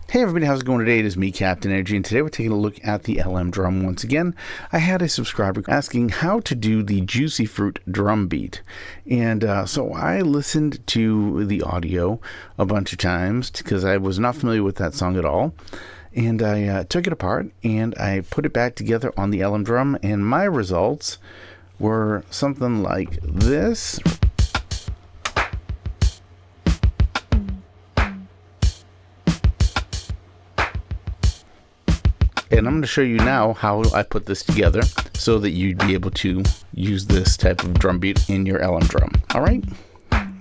Hey everybody, how's it going today? It is me, Captain Energy, and today we're taking a look at the LM drum once again. I had a subscriber asking how to do the Juicy Fruit drum beat, and so I listened to the audio a bunch of times because I was not familiar with that song at all, and I took it apart and I put it back together on the LM drum, and my results were something like this. And I'm going to show you now how I put this together so that you'd be able to use this type of drum beat in your LM drum. All right,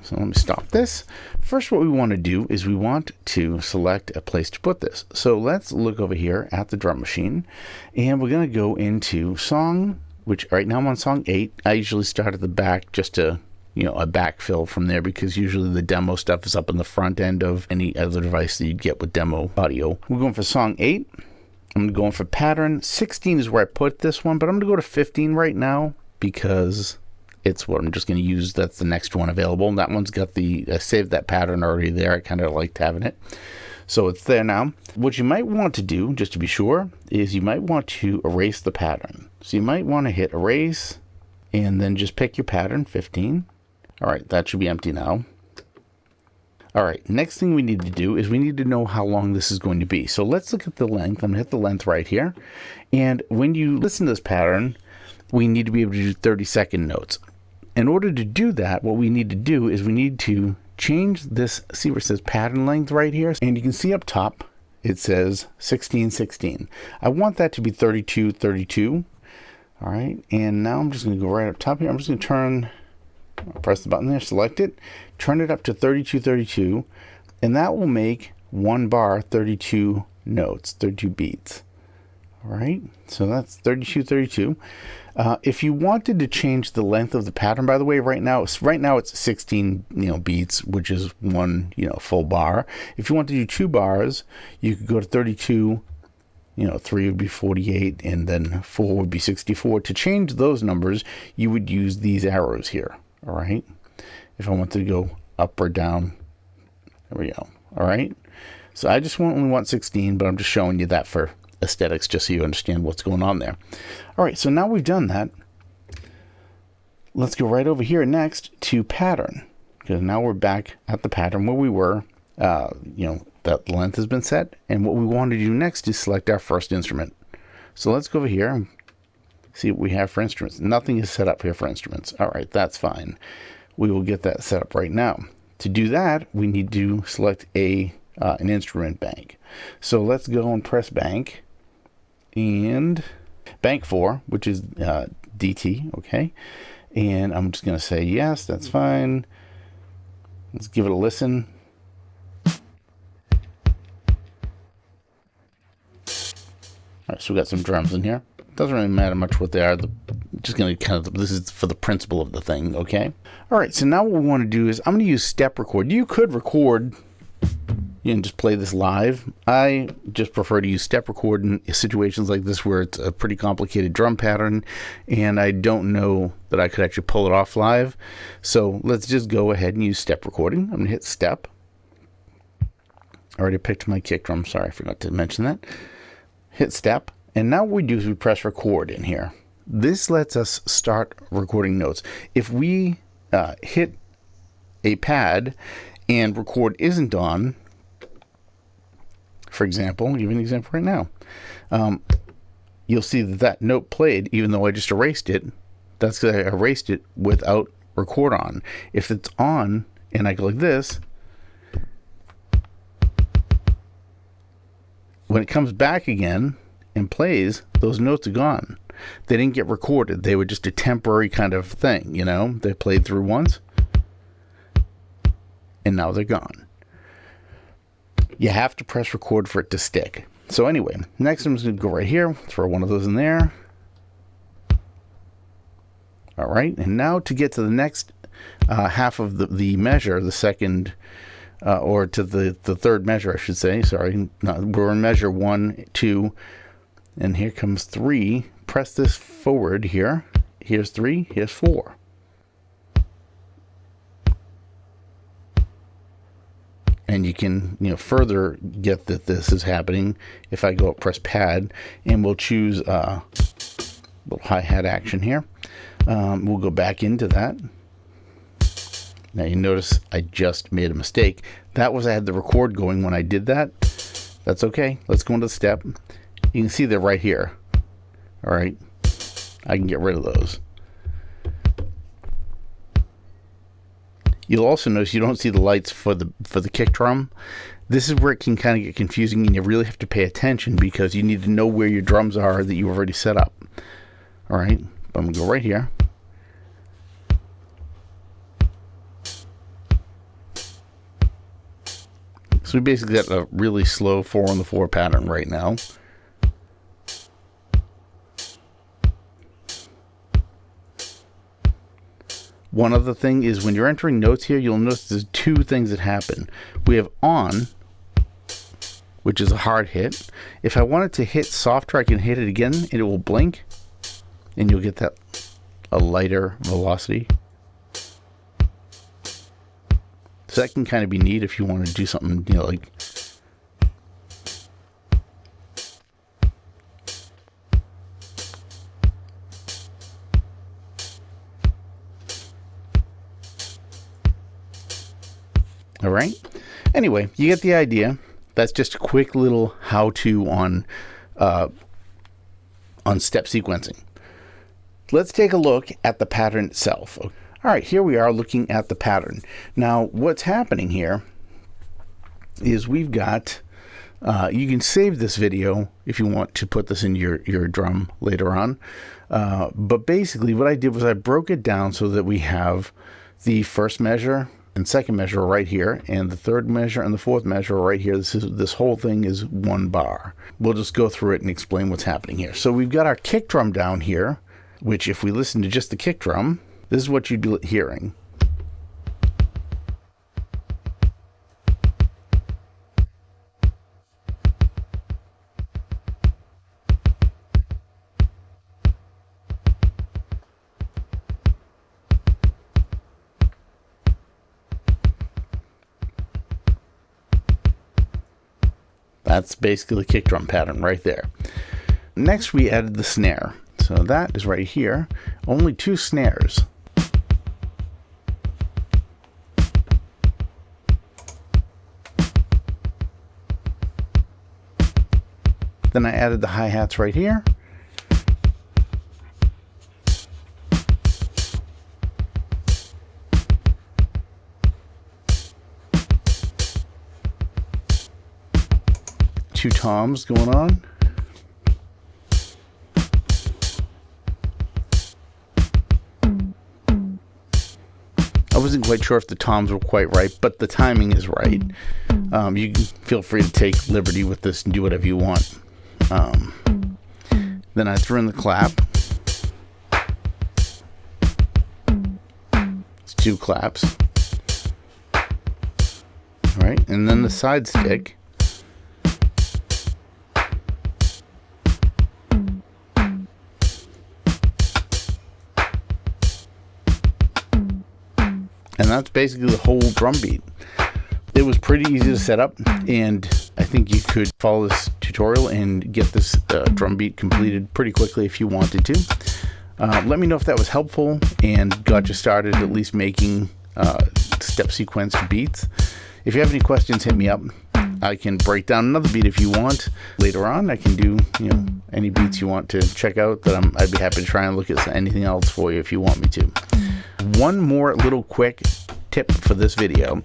so let me stop this. First, what we want to do is we want to select a place to put this. So let's look over here at the drum machine, and we're going to go into song, which right now I'm on song 8. I usually start at the back just to a backfill from there, because usually the demo stuff is up in the front end of any other device that you'd get with demo audio. We're going for song 8. I'm going for pattern. 16 is where I put this one, but I'm going to go to 15 right now because it's what I'm just going to use. That's the next one available. And that one's got I saved that pattern already there. I kind of liked having it. So it's there now. What you might want to do, just to be sure, is you might want to erase the pattern. So you might want to hit erase and then just pick your pattern, 15. All right, that should be empty now. All right, next thing we need to do is we need to know how long this is going to be. So let's look at the length. I'm going to hit the length right here. And when you listen to this pattern, we need to be able to do 30-second notes. In order to do that, what we need to do is we need to change this, see where it says pattern length right here. And you can see up top, it says 16, 16. I want that to be 32, 32. All right, and now I'm just going to go right up top here. I'm just going to press the button there, select it, turn it up to 32, 32, and that will make one bar 32 notes, 32 beats. All right, so that's 32, 32. If you wanted to change the length of the pattern, by the way, right now it's 16 beats, which is one full bar. If you want to do 2 bars, you could go to 32. 3 would be 48, and then 4 would be 64. To change those numbers, you would use these arrows here. All right, if I want to go up or down, there we go. All right, so I just only want 16, but I'm just showing you that for aesthetics, just so you understand what's going on there. All right, so now we've done that. Let's go right over here next to pattern, because now we're back at the pattern where we were. That length has been set, and what we want to do next is select our first instrument. So let's go over here and see what we have for instruments. Nothing is set up here for instruments. All right, that's fine. We will get that set up right now. To do that, we need to select an instrument bank. So let's go and press bank, and bank 4, which is DT, okay? And I'm just going to say yes, that's fine. Let's give it a listen. All right, so we got some drums in here. Doesn't really matter much what they are. Just going to this is for the principle of the thing, okay? All right, so now what we want to do is I'm going to use step record. You could record and just play this live. I just prefer to use step record in situations like this where it's a pretty complicated drum pattern and I don't know that I could actually pull it off live. So let's just go ahead and use step recording. I'm going to hit step. I already picked my kick drum. Sorry, I forgot to mention that. Hit step. And now what we do is we press record in here. This lets us start recording notes. If we hit a pad and record isn't on, for example, I'll give you an example right now. You'll see that note played even though I just erased it. That's because I erased it without record on. If it's on and I go like this, when it comes back again and plays, those notes are gone. They didn't get recorded. They were just a temporary kind of thing, They played through once, and now they're gone. You have to press record for it to stick. So anyway, next I'm just going to go right here, throw one of those in there. All right, and now to get to the next half of the measure, the second or to the third measure, I should say. Sorry, we're in measure 1, 2, and here comes 3. Press this forward here. Here's 3, here's 4. And you can, further get that this is happening if I go up, press pad, and we'll choose a little hi-hat action here. We'll go back into that. Now you notice I just made a mistake. That was, I had the record going when I did that. That's okay. Let's go into the step. You can see they're right here. All right. I can get rid of those. You'll also notice you don't see the lights for the kick drum. This is where it can kind of get confusing, and you really have to pay attention because you need to know where your drums are that you've already set up. All right. I'm going to go right here. So we basically got a really slow 4-on-the-4 pattern right now. One other thing is when you're entering notes here, you'll notice there's two things that happen. We have on, which is a hard hit. If I wanted to hit softer, I can hit it again and it will blink and you'll get that a lighter velocity. So that can kind of be neat if you want to do something, like all right. Anyway, you get the idea. That's just a quick little how-to on step sequencing. Let's take a look at the pattern itself. All right, here we are looking at the pattern. Now, what's happening here is we've got, you can save this video if you want to put this in your drum later on. But basically what I did was I broke it down so that we have the first measure and second measure right here, and the third measure and the fourth measure right here. This whole thing is one bar. We'll just go through it and explain what's happening here. So we've got our kick drum down here, which if we listen to just the kick drum, this is what you'd be hearing. That's basically the kick drum pattern right there. Next, we added the snare. So that is right here. Only 2 snares. Then I added the hi-hats right here. Two toms going on. I wasn't quite sure if the toms were quite right, but the timing is right. You can feel free to take liberty with this and do whatever you want. Then I threw in the clap. It's 2 claps. All right, and then the side stick. And that's basically the whole drum beat. It was pretty easy to set up, and I think you could follow this tutorial and get this drum beat completed pretty quickly if you wanted to. Let me know if that was helpful and got you started at least making step sequence beats. If you have any questions, hit me up. I can break down another beat if you want. Later on, I can do any beats you want to check out. I'd be happy to try and look at anything else for you if you want me to. One more little quick tip for this video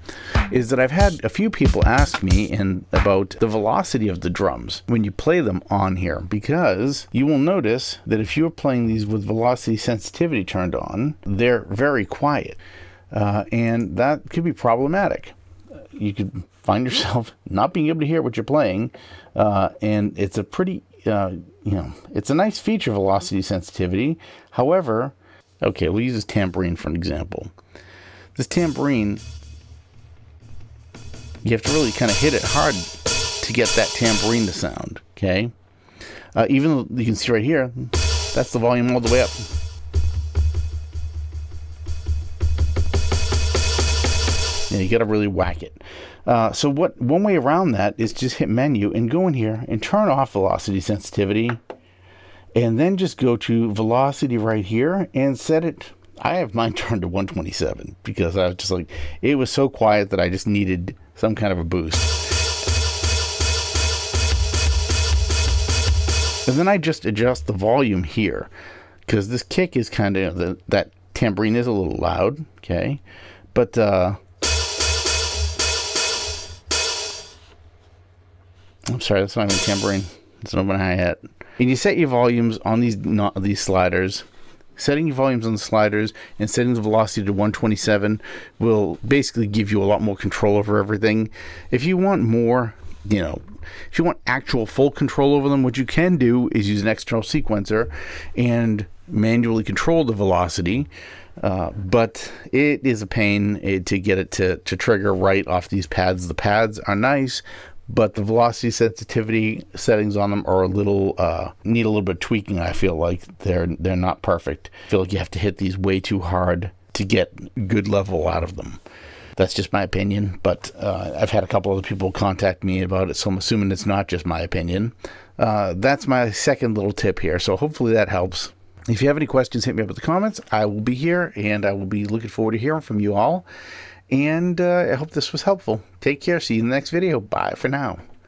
is that I've had a few people ask me about the velocity of the drums when you play them on here, because you will notice that if you're playing these with velocity sensitivity turned on, they're very quiet, and that could be problematic. You could find yourself not being able to hear what you're playing, and it's a pretty it's a nice feature, velocity sensitivity. However, okay, we'll use this tambourine for an example. This tambourine, you have to really kind of hit it hard to get that tambourine to sound, okay? Even though you can see right here, that's the volume all the way up. You got to really whack it. So one way around that is just hit menu and go in here and turn off velocity sensitivity, and then just go to velocity right here and set it. I have mine turned to 127 because I was just like, it was so quiet that I just needed some kind of a boost. And then I just adjust the volume here, because this kick is kind of, that tambourine is a little loud, okay? But, I'm sorry, that's not even tambourine. It's an open hi-hat. And you set your volumes on these sliders. Setting your volumes on the sliders and setting the velocity to 127 will basically give you a lot more control over everything. If you want more, if you want actual full control over them, what you can do is use an external sequencer and manually control the velocity. But it is a pain to get it to trigger right off these pads. The pads are nice, but the velocity sensitivity settings on them are need a little bit of tweaking. I feel like they're not perfect. I feel like you have to hit these way too hard to get good level out of them. That's just my opinion, but I've had a couple other people contact me about it, so I'm assuming it's not just my opinion. That's my second little tip here, so hopefully that helps. If you have any questions, hit me up in the comments. I will be here, and I will be looking forward to hearing from you all. And I hope this was helpful. Take care. See you in the next video. Bye for now.